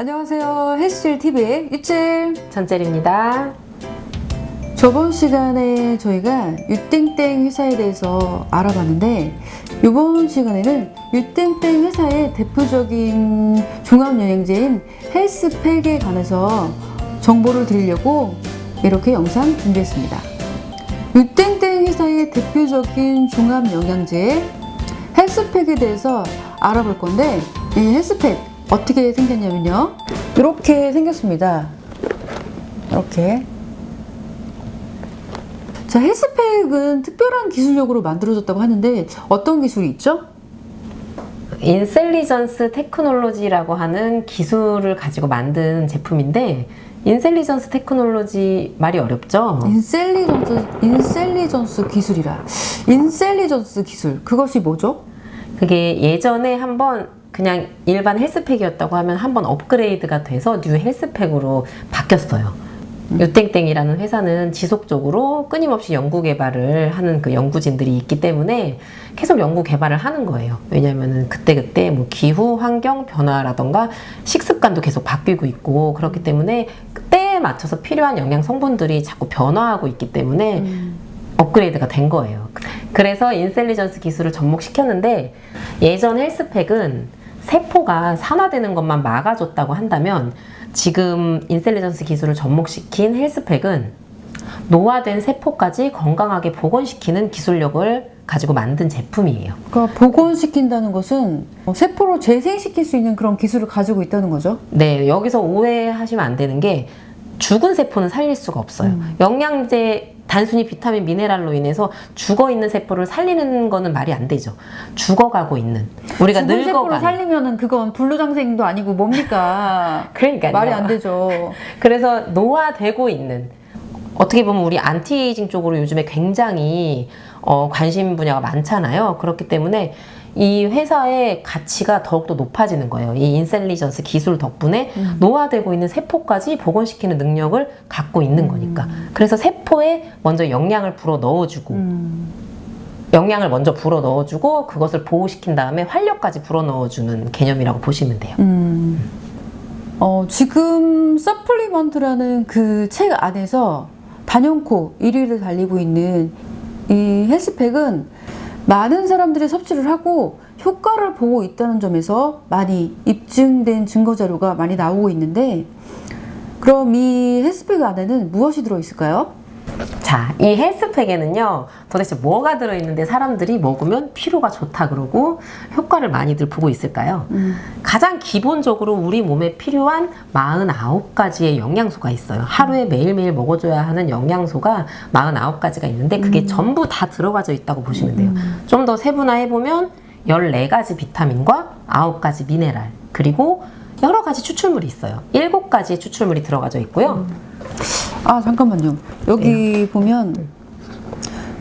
안녕하세요. 헬스질TV의 유찔 전젤입니다. 저번 시간에 저희가 유땡땡 회사에 대해서 알아봤는데 이번 시간에는 유땡땡 회사의 대표적인 종합영양제인 헬스팩에 관해서 정보를 드리려고 이렇게 영상 준비했습니다. 유땡땡 회사의 대표적인 종합영양제 헬스팩에 대해서 알아볼 건데 이 헬스팩 어떻게 생겼냐면요, 이렇게 생겼습니다. 이렇게. 자, 헬스팩은 특별한 기술력으로 만들어졌다고 하는데 어떤 기술이 있죠? 인셀리전스 테크놀로지라고 하는 기술을 가지고 만든 제품인데, 인셀리전스 테크놀로지 말이 어렵죠? 인셀리전스 기술이라. 인셀리전스 기술, 그것이 뭐죠? 그게 예전에 한번 그냥 일반 헬스팩이었다고 하면 한번 업그레이드가 돼서 뉴 헬스팩으로 바뀌었어요. 유땡땡이라는 회사는 지속적으로 끊임없이 연구 개발을 하는 그 연구진들이 있기 때문에 계속 연구 개발을 하는 거예요. 왜냐면은 그때그때 뭐 기후, 환경 변화라던가 식습관도 계속 바뀌고 있고, 그렇기 때문에 때에 맞춰서 필요한 영양 성분들이 자꾸 변화하고 있기 때문에 업그레이드가 된 거예요. 그래서 인셀리전스 기술을 접목시켰는데, 예전 헬스팩은 세포가 산화되는 것만 막아줬다고 한다면, 지금 인셀리전스 기술을 접목시킨 헬스팩은 노화된 세포까지 건강하게 복원시키는 기술력을 가지고 만든 제품이에요. 그러니까 복원시킨다는 것은 세포로 재생시킬 수 있는 그런 기술을 가지고 있다는 거죠? 네, 여기서 오해하시면 안 되는 게, 죽은 세포는 살릴 수가 없어요. 영양제, 단순히 비타민, 미네랄로 인해서 죽어있는 세포를 살리는 거는 말이 안 되죠. 죽어가고 있는, 우리가 죽은 세포를 늙어가는. 살리면은 그건 불로장생도 아니고 뭡니까? 그러니까요. 말이 안 되죠. 그래서 노화되고 있는, 어떻게 보면 우리 안티에이징 쪽으로 요즘에 굉장히 관심 분야가 많잖아요. 그렇기 때문에 이 회사의 가치가 더욱더 높아지는 거예요. 이 인셀리전스 기술 덕분에 노화되고 있는 세포까지 복원시키는 능력을 갖고 있는 거니까. 그래서 세포에 먼저 영양을 불어 넣어주고, 영양을 먼저 불어 넣어주고, 그것을 보호시킨 다음에 활력까지 불어 넣어주는 개념이라고 보시면 돼요. 지금 서플리먼트라는 그 책 안에서 단연코 1위를 달리고 있는 이 헬스팩은 많은 사람들이 섭취를 하고 효과를 보고 있다는 점에서 많이 입증된 증거 자료가 많이 나오고 있는데, 그럼 이 헬스팩 안에는 무엇이 들어있을까요? 자, 이 헬스팩에는요, 도대체 뭐가 들어있는데 사람들이 먹으면 피로가 좋다 그러고 효과를 많이들 보고 있을까요? 가장 기본적으로 우리 몸에 필요한 49가지의 영양소가 있어요. 하루에 매일매일 먹어줘야 하는 영양소가 49가지가 있는데, 그게 전부 다 들어가져 있다고 보시면 돼요. 좀 더 세분화해보면 14가지 비타민과 9가지 미네랄, 그리고 여러 가지 추출물이 있어요. 7가지의 추출물이 들어가져 있고요. 아, 잠깐만요. 여기 보면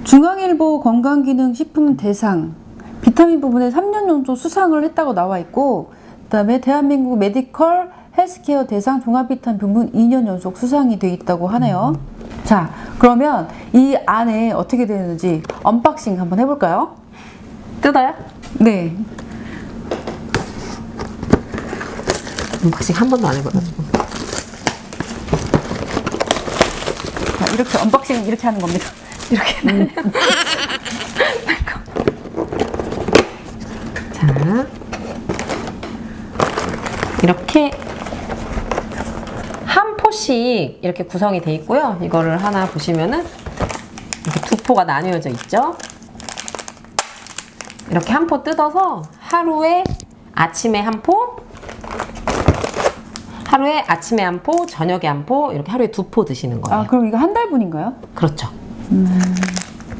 중앙일보 건강기능식품 대상 비타민 부분에 3년 연속 수상을 했다고 나와 있고, 그 다음에 대한민국 메디컬 헬스케어 대상 종합비타민 부분 2년 연속 수상이 돼 있다고 하네요. 자, 그러면 이 안에 어떻게 되는지 언박싱 한번 해볼까요? 뜯어요? 네. 언박싱 한 번도 안 해봐가지고. 자, 이렇게 언박싱 이렇게 하는 겁니다. 이렇게. 자, 이렇게 한 포씩 이렇게 구성이 돼 있고요. 이거를 하나 보시면은 이렇게 두 포가 나뉘어져 있죠. 이렇게 한 포 뜯어서 하루에 아침에 한 포, 하루에 아침에 한 포, 저녁에 한 포, 이렇게 하루에 2포 드시는 거예요. 아, 그럼 이거 한 달분인가요? 그렇죠.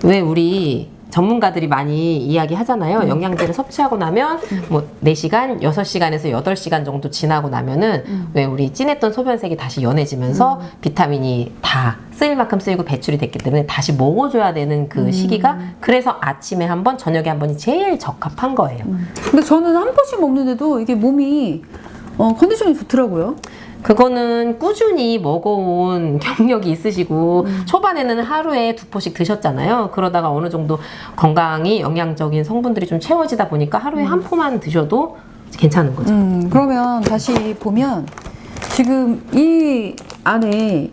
왜 우리 전문가들이 많이 이야기 하잖아요. 영양제를 섭취하고 나면 뭐 4시간, 6시간에서 8시간 정도 지나고 나면은 왜 우리 진했던 소변색이 다시 연해지면서 비타민이 다 쓰일 만큼 쓰이고 배출이 됐기 때문에 다시 먹어줘야 되는 그 시기가, 그래서 아침에 한 번, 저녁에 한 번이 제일 적합한 거예요. 근데 저는 한 번씩 먹는데도 이게 몸이 컨디션이 좋더라고요. 그거는 꾸준히 먹어온 경력이 있으시고 초반에는 하루에 2포씩 드셨잖아요. 그러다가 어느 정도 건강이 영양적인 성분들이 좀 채워지다 보니까 하루에 한 포만 드셔도 괜찮은 거죠. 그러면 다시 보면 지금 이 안에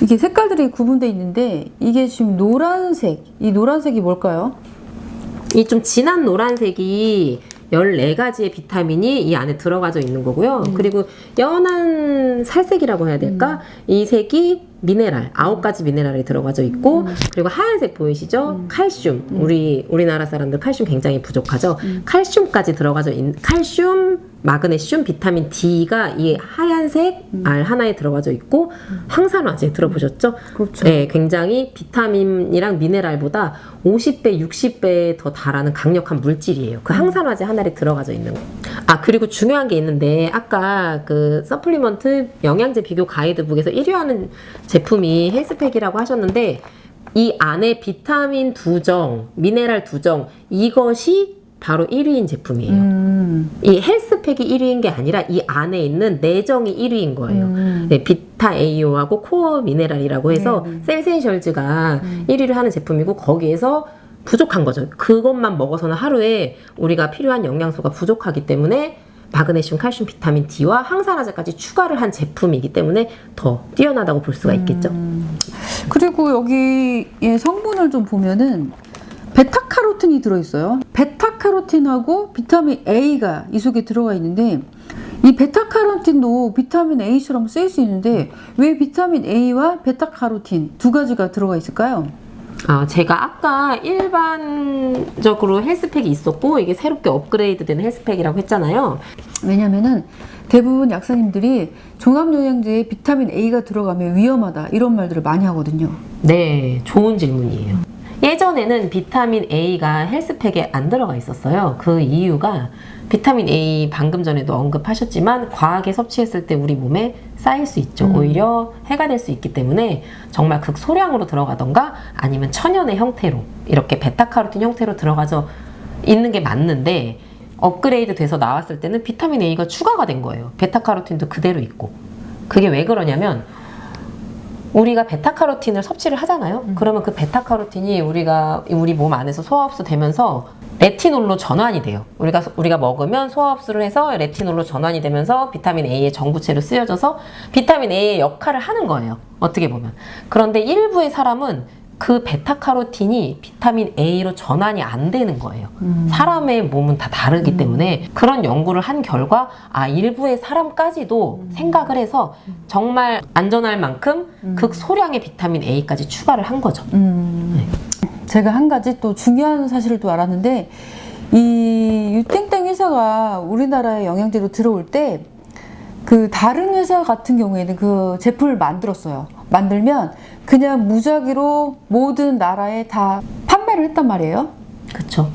이게 색깔들이 구분되어 있는데 이게 지금 노란색, 이 노란색이 뭘까요? 이 좀 진한 노란색이 14가지의 비타민이 이 안에 들어가져 있는 거고요. 그리고 연한 살색이라고 해야 될까? 이 색이 미네랄, 9가지 미네랄이 들어가져 있고, 그리고 하얀색 보이시죠? 칼슘. 우리나라 사람들 칼슘 굉장히 부족하죠? 칼슘까지 들어가져 있는, 칼슘, 마그네슘, 비타민 D가 이 하얀색 알 하나에 들어가져 있고, 항산화제 들어보셨죠? 그렇죠. 네, 굉장히 비타민이랑 미네랄보다 50배, 60배 더 달하는 강력한 물질이에요. 그 항산화제 하나에 들어가져 있는 거. 아, 그리고 중요한 게 있는데, 아까 그 서플리먼트 영양제 비교 가이드북에서 1위 하는 제품이 헬스팩이라고 하셨는데, 이 안에 비타민 두정, 미네랄 두정, 이것이 바로 1위인 제품이에요. 이 헬스팩이 1위인 게 아니라 이 안에 있는 내정이 1위인 거예요. 네, 비타 AO하고 코어 미네랄이라고 해서 셀센셜즈가 1위를 하는 제품이고, 거기에서 부족한 거죠. 그것만 먹어서는 하루에 우리가 필요한 영양소가 부족하기 때문에 마그네슘, 칼슘, 비타민 D와 항산화제까지 추가를 한 제품이기 때문에 더 뛰어나다고 볼 수가 있겠죠. 그리고 여기의 성분을 좀 보면은 베타카로틴이 들어있어요. 베타카로틴하고 비타민 A가 이 속에 들어가 있는데, 이 베타카로틴도 비타민 A처럼 쓰일 수 있는데 왜 비타민 A와 베타카로틴 두 가지가 들어가 있을까요? 제가 아까 일반적으로 헬스팩이 있었고, 이게 새롭게 업그레이드된 헬스팩이라고 했잖아요. 왜냐면은 대부분 약사님들이 종합영양제에 비타민 A가 들어가면 위험하다 이런 말들을 많이 하거든요. 네, 좋은 질문이에요. 예전에는 비타민 A가 헬스팩에 안 들어가 있었어요. 그 이유가 비타민 A 방금 전에도 언급하셨지만 과하게 섭취했을 때 우리 몸에 쌓일 수 있죠. 오히려 해가 될 수 있기 때문에 정말 극소량으로 들어가던가 아니면 천연의 형태로 이렇게 베타카로틴 형태로 들어가져 있는 게 맞는데, 업그레이드 돼서 나왔을 때는 비타민 A가 추가가 된 거예요. 베타카로틴도 그대로 있고. 그게 왜 그러냐면 우리가 베타카로틴을 섭취를 하잖아요. 그러면 그 베타카로틴이 우리 몸 안에서 소화흡수 되면서 레티놀로 전환이 돼요. 우리가 먹으면 소화흡수를 해서 레티놀로 전환이 되면서 비타민 A의 정부체로 쓰여져서 비타민 A의 역할을 하는 거예요. 어떻게 보면. 그런데 일부의 사람은 그 베타카로틴이 비타민 A로 전환이 안 되는 거예요. 사람의 몸은 다 다르기 때문에 그런 연구를 한 결과 일부의 사람까지도 생각을 해서 정말 안전할 만큼 극소량의 비타민 A까지 추가를 한 거죠. 네. 제가 한 가지 또 중요한 사실을 또 알았는데, 이 유땡땡 회사가 우리나라에 영양제로 들어올 때 그 다른 회사 같은 경우에는 그 제품을 만들었어요. 만들면 그냥 무작위로 모든 나라에 다 판매를 했단 말이에요. 그쵸.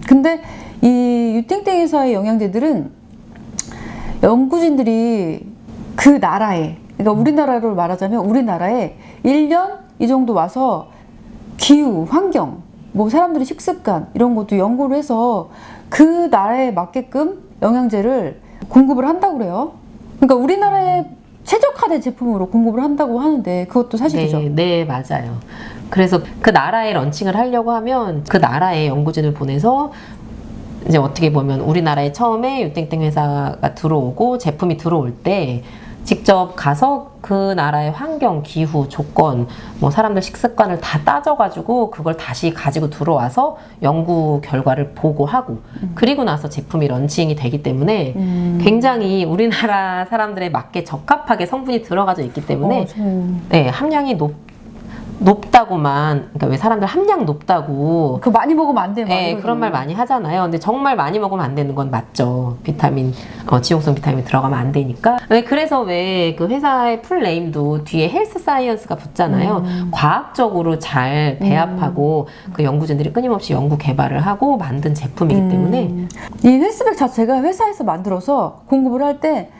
근데 이 유땡땡 회사의 영양제들은 연구진들이 그 나라에, 그러니까 우리나라로 말하자면 우리나라에 1년 이 정도 와서 기후, 환경, 뭐 사람들의 식습관 이런 것도 연구를 해서 그 나라에 맞게끔 영양제를 공급을 한다고 그래요. 그러니까 우리나라에 최적화된 제품으로 공급을 한다고 하는데 그것도 사실이죠. 네, 맞아요. 그래서 그 나라에 런칭을 하려고 하면 그 나라에 연구진을 보내서 이제 어떻게 보면 우리나라에 처음에 유땡땡 회사가 들어오고 제품이 들어올 때 직접 가서 그 나라의 환경, 기후, 조건, 뭐 사람들 식습관을 다 따져가지고 그걸 다시 가지고 들어와서 연구 결과를 보고하고 그리고 나서 제품이 런칭이 되기 때문에 굉장히 우리나라 사람들에 맞게 적합하게 성분이 들어가져 있기 때문에 네, 함량이 높다고만, 그러니까 왜 사람들 함량 높다고 그 많이 먹으면 안 돼. 네, 그런 말 많이 하잖아요. 근데 정말 많이 먹으면 안 되는 건 맞죠. 지용성 비타민 들어가면 안 되니까. 그래서 왜 그 회사의 풀네임도 뒤에 헬스 사이언스가 붙잖아요. 과학적으로 잘 배합하고 그 연구진들이 끊임없이 연구 개발을 하고 만든 제품이기 때문에 이 헬스백 자체가 회사에서 만들어서 공급을 할 때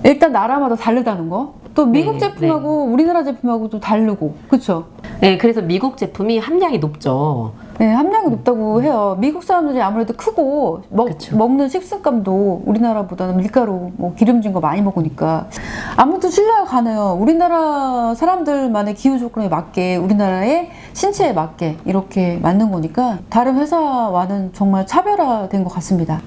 일단 나라마다 다르다는 거. 또 미국 제품하고 우리나라 제품하고도 다르고, 그렇죠? 네, 그래서 미국 제품이 함량이 높죠. 네, 함량이 높다고 해요. 미국 사람들이 아무래도 크고 먹는 식습관도 우리나라보다는 밀가루, 뭐 기름진 거 많이 먹으니까 아무튼 신뢰가 가네요. 우리나라 사람들만의 기후 조건에 맞게, 우리나라의 신체에 맞게 이렇게 만든 거니까 다른 회사와는 정말 차별화된 것 같습니다.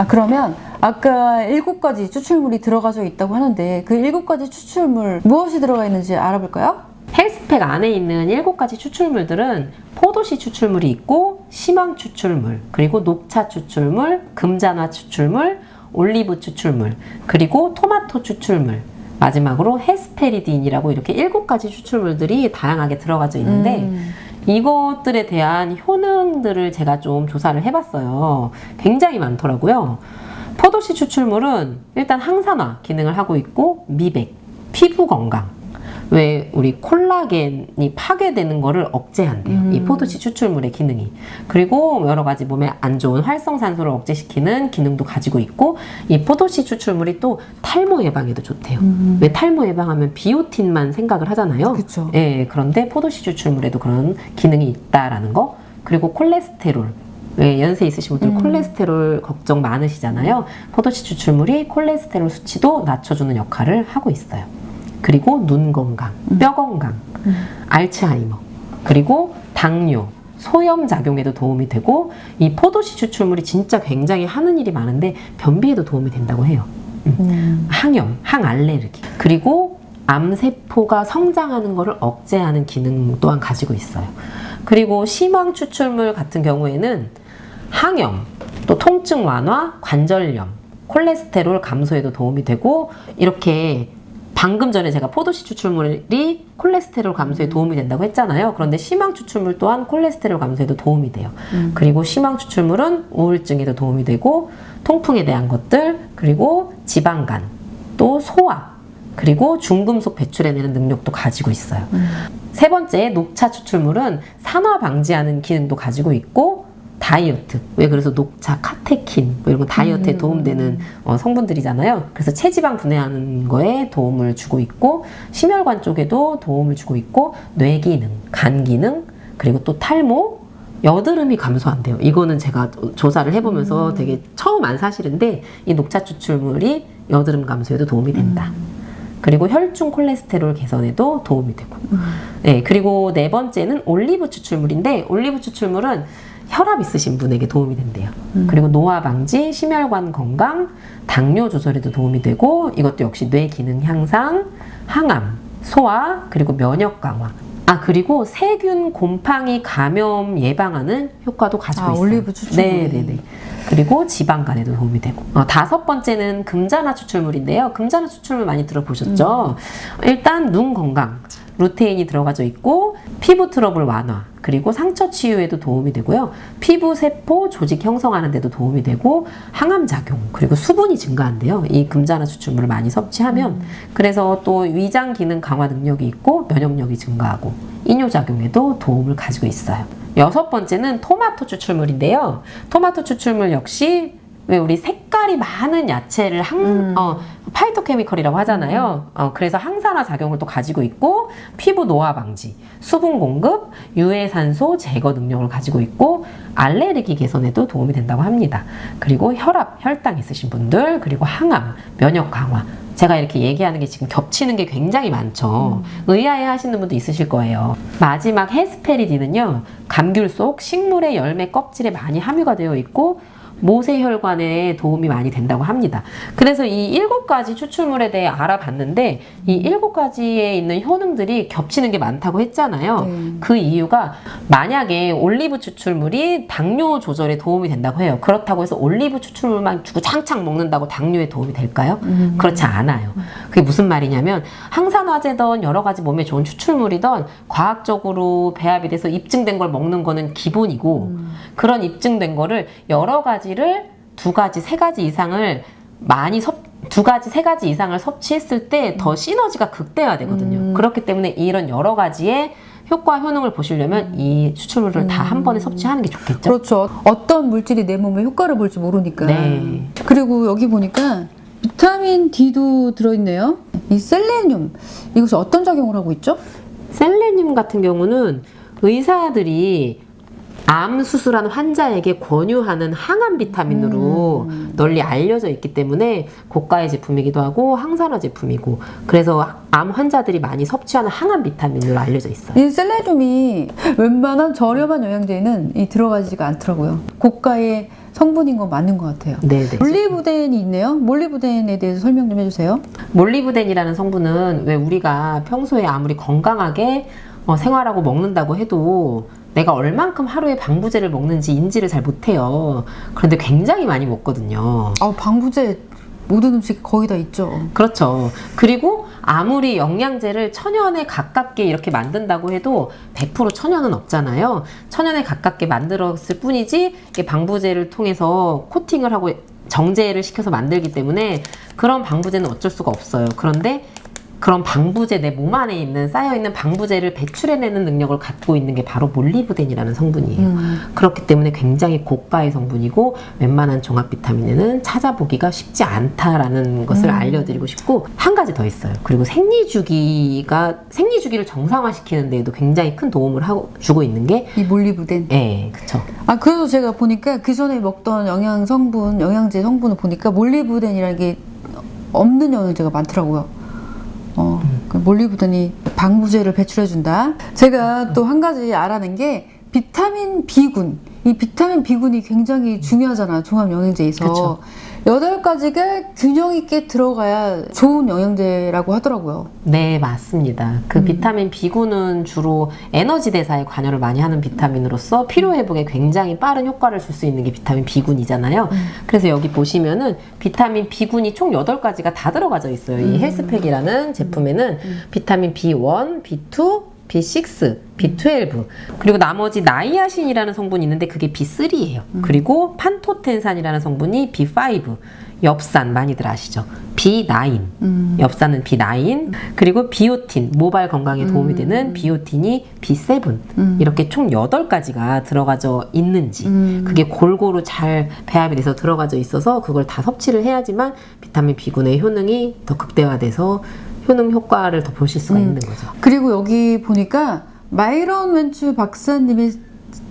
그러면 아까 7가지 추출물이 들어가져 있다고 하는데 그 7가지 추출물 무엇이 들어가 있는지 알아볼까요? 헬스팩 안에 있는 7가지 추출물들은 포도씨 추출물이 있고 심황 추출물, 그리고 녹차 추출물, 금잔화 추출물, 올리브 추출물, 그리고 토마토 추출물, 마지막으로 헤스페리딘이라고 이렇게 7가지 추출물들이 다양하게 들어가져 있는데 이것들에 대한 효능들을 제가 좀 조사를 해봤어요. 굉장히 많더라고요. 포도씨 추출물은 일단 항산화 기능을 하고 있고 미백, 피부 건강, 왜 우리 콜라겐이 파괴되는 거를 억제한대요. 이 포도씨 추출물의 기능이. 그리고 여러 가지 몸에 안 좋은 활성산소를 억제시키는 기능도 가지고 있고 이 포도씨 추출물이 또 탈모 예방에도 좋대요. 왜 탈모 예방하면 비오틴만 생각을 하잖아요. 그쵸. 예, 그런데 포도씨 추출물에도 그런 기능이 있다라는 거. 그리고 콜레스테롤. 왜 연세 있으신 분들 콜레스테롤 걱정 많으시잖아요. 포도씨 추출물이 콜레스테롤 수치도 낮춰주는 역할을 하고 있어요. 그리고 눈 건강, 뼈 건강, 알츠하이머, 그리고 당뇨, 소염 작용에도 도움이 되고 이 포도씨 추출물이 진짜 굉장히 하는 일이 많은데 변비에도 도움이 된다고 해요. 항염, 항알레르기, 그리고 암세포가 성장하는 것을 억제하는 기능 또한 가지고 있어요. 그리고 심황 추출물 같은 경우에는 항염, 또 통증 완화, 관절염, 콜레스테롤 감소에도 도움이 되고 이렇게 방금 전에 제가 포도씨 추출물이 콜레스테롤 감소에 도움이 된다고 했잖아요. 그런데 심황 추출물 또한 콜레스테롤 감소에도 도움이 돼요. 그리고 심황 추출물은 우울증에도 도움이 되고 통풍에 대한 것들, 그리고 지방간, 또 소화, 그리고 중금속 배출해내는 능력도 가지고 있어요. 세 번째, 녹차 추출물은 산화 방지하는 기능도 가지고 있고 다이어트. 왜 그래서 녹차, 카테킨 뭐 이런 거 다이어트에 도움되는 성분들이잖아요. 그래서 체지방 분해하는 거에 도움을 주고 있고 심혈관 쪽에도 도움을 주고 있고 뇌 기능, 간 기능, 그리고 또 탈모, 여드름이 감소한대요. 이거는 제가 조사를 해보면서 되게 처음 안 사실인데 이 녹차 추출물이 여드름 감소에도 도움이 된다. 그리고 혈중 콜레스테롤 개선에도 도움이 되고. 네, 그리고 네 번째는 올리브 추출물인데 올리브 추출물은 혈압 있으신 분에게 도움이 된대요. 그리고 노화 방지, 심혈관 건강, 당뇨 조절에도 도움이 되고 이것도 역시 뇌 기능 향상, 항암, 소화, 그리고 면역 강화. 그리고 세균 곰팡이 감염 예방하는 효과도 가지고 있어요. 올리브 추출물. 네네네. 그리고 지방간에도 도움이 되고. 다섯 번째는 금잔화 추출물인데요. 금잔화 추출물 많이 들어보셨죠? 일단 눈 건강, 루테인이 들어가져 있고 피부 트러블 완화, 그리고 상처 치유에도 도움이 되고요. 피부 세포 조직 형성하는 데도 도움이 되고 항암 작용, 그리고 수분이 증가한대요. 이 금잔화 추출물을 많이 섭취하면. 그래서 또 위장 기능 강화 능력이 있고 면역력이 증가하고 이뇨 작용에도 도움을 가지고 있어요. 여섯 번째는 토마토 추출물인데요. 토마토 추출물 역시 왜 우리 색깔이 많은 야채를 파이토케미컬이라고 하잖아요. 그래서 항산화 작용을 또 가지고 있고 피부 노화 방지, 수분 공급, 유해산소 제거 능력을 가지고 있고 알레르기 개선에도 도움이 된다고 합니다. 그리고 혈압, 혈당 있으신 분들, 그리고 항암, 면역 강화. 제가 이렇게 얘기하는 게 지금 겹치는 게 굉장히 많죠. 의아해 하시는 분도 있으실 거예요. 마지막 헤스페리딘은요, 감귤 속 식물의 열매 껍질에 많이 함유가 되어 있고 모세혈관에 도움이 많이 된다고 합니다. 그래서 이 7가지 추출물에 대해 알아봤는데 이 7가지에 있는 효능들이 겹치는 게 많다고 했잖아요. 그 이유가 만약에 올리브 추출물이 당뇨 조절에 도움이 된다고 해요. 그렇다고 해서 올리브 추출물만 주구장창 먹는다고 당뇨에 도움이 될까요? 그렇지 않아요. 그게 무슨 말이냐면 항산화제든 여러 가지 몸에 좋은 추출물이든 과학적으로 배합이 돼서 입증된 걸 먹는 거는 기본이고 그런 입증된 거를 여러 가지를 2가지, 3가지 이상을 많이 2가지, 3가지 이상을 섭취했을 때 더 시너지가 극대화되거든요. 그렇기 때문에 이런 여러 가지의 효과, 효능을 보시려면 이 추출물을 다 한 번에 섭취하는 게 좋겠죠. 그렇죠. 어떤 물질이 내 몸에 효과를 볼지 모르니까. 네. 그리고 여기 보니까 비타민 D도 들어있네요. 이 셀레늄, 이것이 어떤 작용을 하고 있죠? 셀레늄 같은 경우는 의사들이 암 수술한 환자에게 권유하는 항암 비타민으로 널리 알려져 있기 때문에 고가의 제품이기도 하고 항산화 제품이고, 그래서 암 환자들이 많이 섭취하는 항암 비타민으로 알려져 있어요. 이 셀레늄이 웬만한 저렴한 영양제에는 들어가지가 않더라고요. 고가의 성분인 건 맞는 것 같아요. 네네. 몰리브덴이 있네요. 몰리브덴에 대해서 설명 좀 해주세요. 몰리브덴이라는 성분은 왜 우리가 평소에 아무리 건강하게 생활하고 먹는다고 해도 내가 얼만큼 하루에 방부제를 먹는지 인지를 잘 못해요. 그런데 굉장히 많이 먹거든요. 방부제 모든 음식 거의 다 있죠. 그렇죠. 그리고 아무리 영양제를 천연에 가깝게 이렇게 만든다고 해도 100% 천연은 없잖아요. 천연에 가깝게 만들었을 뿐이지 이게 방부제를 통해서 코팅을 하고 정제를 시켜서 만들기 때문에 그런 방부제는 어쩔 수가 없어요. 그런데 그런 방부제, 내 몸 안에 있는 쌓여있는 방부제를 배출해내는 능력을 갖고 있는 게 바로 몰리브덴이라는 성분이에요. 그렇기 때문에 굉장히 고가의 성분이고 웬만한 종합 비타민에는 찾아보기가 쉽지 않다라는 것을 알려드리고 싶고, 한 가지 더 있어요. 그리고 생리주기를 정상화시키는 데에도 굉장히 큰 도움을 주고 있는 게 이 몰리브덴. 네, 그쵸. 그래서 제가 보니까 그 전에 먹던 영양제 성분을 보니까 몰리브덴이라는 게 없는 영양제가 많더라고요. 그 몰리브덴이 방부제를 배출해준다. 제가 또 한 가지 알아낸 게 비타민 B군. 이 비타민 B군이 굉장히 중요하잖아, 종합 영양제에서. 그쵸. 8가지가 균형 있게 들어가야 좋은 영양제라고 하더라고요. 네, 맞습니다. 그 비타민 B군은 주로 에너지 대사에 관여를 많이 하는 비타민으로서 피로 회복에 굉장히 빠른 효과를 줄 수 있는 게 비타민 B군이잖아요. 그래서 여기 보시면은 비타민 B군이 총 8가지가 다 들어가져 있어요. 이 헬스팩이라는 제품에는 비타민 B1, B2, B6, B12, 그리고 나머지 나이아신이라는 성분이 있는데 그게 B3예요. 그리고 판토텐산이라는 성분이 B5, 엽산 많이들 아시죠? B9, 엽산은 B9, 그리고 비오틴, 모발 건강에 도움이 되는 비오틴이 B7, 이렇게 총 8가지가 들어가져 있는지 그게 골고루 잘 배합이 돼서 들어가져 있어서 그걸 다 섭취를 해야지만 비타민 B군의 효능이 더 극대화돼서 효능 효과를 더 보실 수가 있는 거죠. 그리고 여기 보니까 마이런 웬츠 박사님의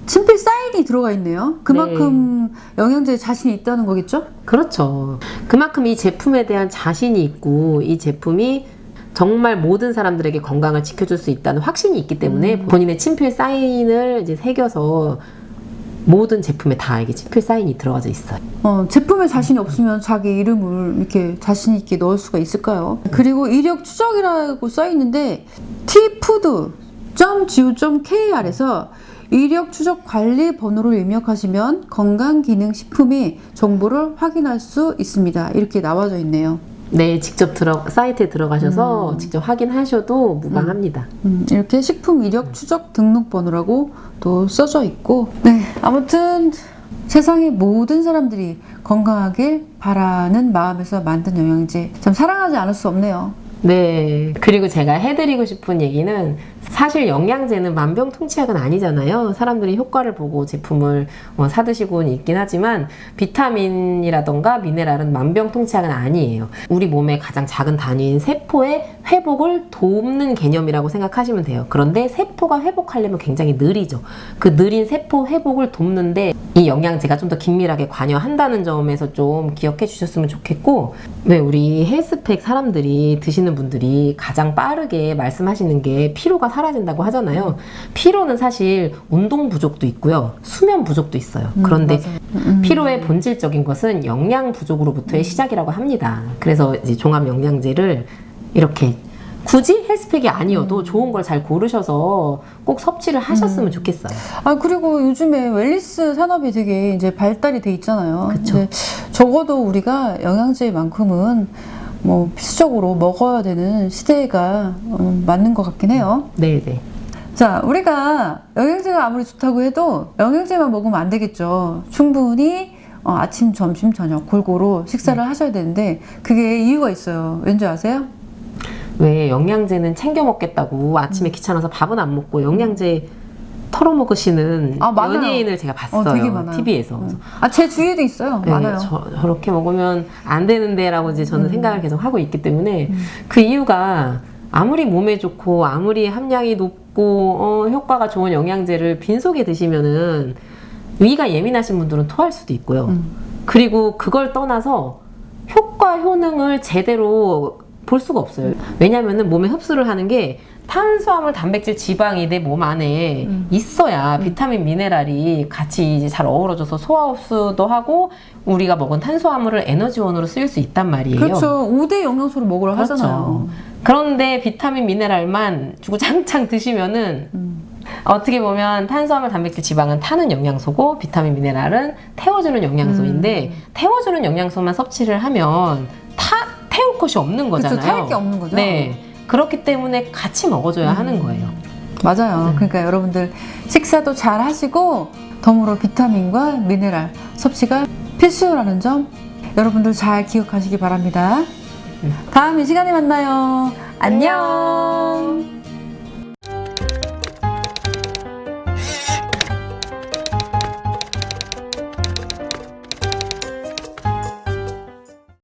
친필 사인이 들어가 있네요. 그만큼 영양제에 자신이 있다는 거겠죠? 그렇죠. 그만큼 이 제품에 대한 자신이 있고 이 제품이 정말 모든 사람들에게 건강을 지켜줄 수 있다는 확신이 있기 때문에 본인의 친필 사인을 이제 새겨서 모든 제품에 다 이게 친필 사인이 들어가져 있어요. 제품에 자신이 없으면 자기 이름을 이렇게 자신 있게 넣을 수가 있을까요? 그리고 이력 추적이라고 써 있는데 tfood.go.kr에서 이력 추적 관리 번호를 입력하시면 건강기능식품이 정보를 확인할 수 있습니다. 이렇게 나와져 있네요. 네, 직접 사이트에 들어가셔서 직접 확인하셔도 무방합니다. 이렇게 식품 이력 추적 등록 번호라고 또 써져 있고, 네, 아무튼 세상의 모든 사람들이 건강하길 바라는 마음에서 만든 영양제, 참 사랑하지 않을 수 없네요. 네, 그리고 제가 해드리고 싶은 얘기는 사실 영양제는 만병통치약은 아니잖아요. 사람들이 효과를 보고 제품을 사드시고는 있긴 하지만 비타민이라던가 미네랄은 만병통치약은 아니에요. 우리 몸의 가장 작은 단위인 세포의 회복을 돕는 개념이라고 생각하시면 돼요. 그런데 세포가 회복하려면 굉장히 느리죠. 그 느린 세포 회복을 돕는데 이 영양제가 좀 더 긴밀하게 관여한다는 점에서 좀 기억해 주셨으면 좋겠고, 왜 우리 헬스팩 사람들이 드시는 분들이 가장 빠르게 말씀하시는 게 피로가 사라진다고 하잖아요. 피로는 사실 운동 부족도 있고요, 수면 부족도 있어요. 그런데 피로의 본질적인 것은 영양 부족으로부터의 시작이라고 합니다. 그래서 이제 종합 영양제를 이렇게 굳이 헬스팩이 아니어도 좋은 걸 잘 고르셔서 꼭 섭취를 하셨으면 좋겠어요. 그리고 요즘에 웰니스 산업이 되게 이제 발달이 돼 있잖아요. 그쵸. 적어도 우리가 영양제만큼은 뭐 필수적으로 먹어야 되는 시대가 맞는 것 같긴 해요. 네네. 자, 우리가 영양제가 아무리 좋다고 해도 영양제만 먹으면 안 되겠죠. 충분히 아침, 점심, 저녁 골고루 식사를 하셔야 되는데 그게 이유가 있어요. 왠지 아세요? 왜 영양제는 챙겨 먹겠다고 아침에 귀찮아서 밥은 안 먹고 영양제 털어먹으시는 많아요. 연예인을 제가 봤어요. 되게 많아요. TV에서. 제 주위에도 있어요. 네, 많아요. 저렇게 먹으면 안 되는데 라고 이제 저는 생각을 계속 하고 있기 때문에 그 이유가 아무리 몸에 좋고 아무리 함량이 높고 효과가 좋은 영양제를 빈속에 드시면은 위가 예민하신 분들은 토할 수도 있고요. 그리고 그걸 떠나서 효과, 효능을 제대로 볼 수가 없어요. 왜냐면은 몸에 흡수를 하는 게 탄수화물, 단백질, 지방이 내 몸 안에 있어야 비타민, 미네랄이 같이 이제 잘 어우러져서 소화 흡수도 하고 우리가 먹은 탄수화물을 에너지원으로 쓰일 수 있단 말이에요. 그렇죠. 5대 영양소를 먹으라 그렇죠. 하잖아요. 그런데 비타민, 미네랄만 주구장창 드시면은 어떻게 보면 탄수화물, 단백질, 지방은 타는 영양소고 비타민, 미네랄은 태워주는 영양소인데 태워주는 영양소만 섭취를 하면 태울 것이 없는 거잖아요. 그렇죠. 탈 게 없는 거죠. 네. 그렇기 때문에 같이 먹어줘야 하는 거예요. 맞아요. 그러니까 여러분들 식사도 잘 하시고 덤으로 비타민과 미네랄 섭취가 필수라는 점 여러분들 잘 기억하시기 바랍니다. 다음 이 시간에 만나요. 안녕.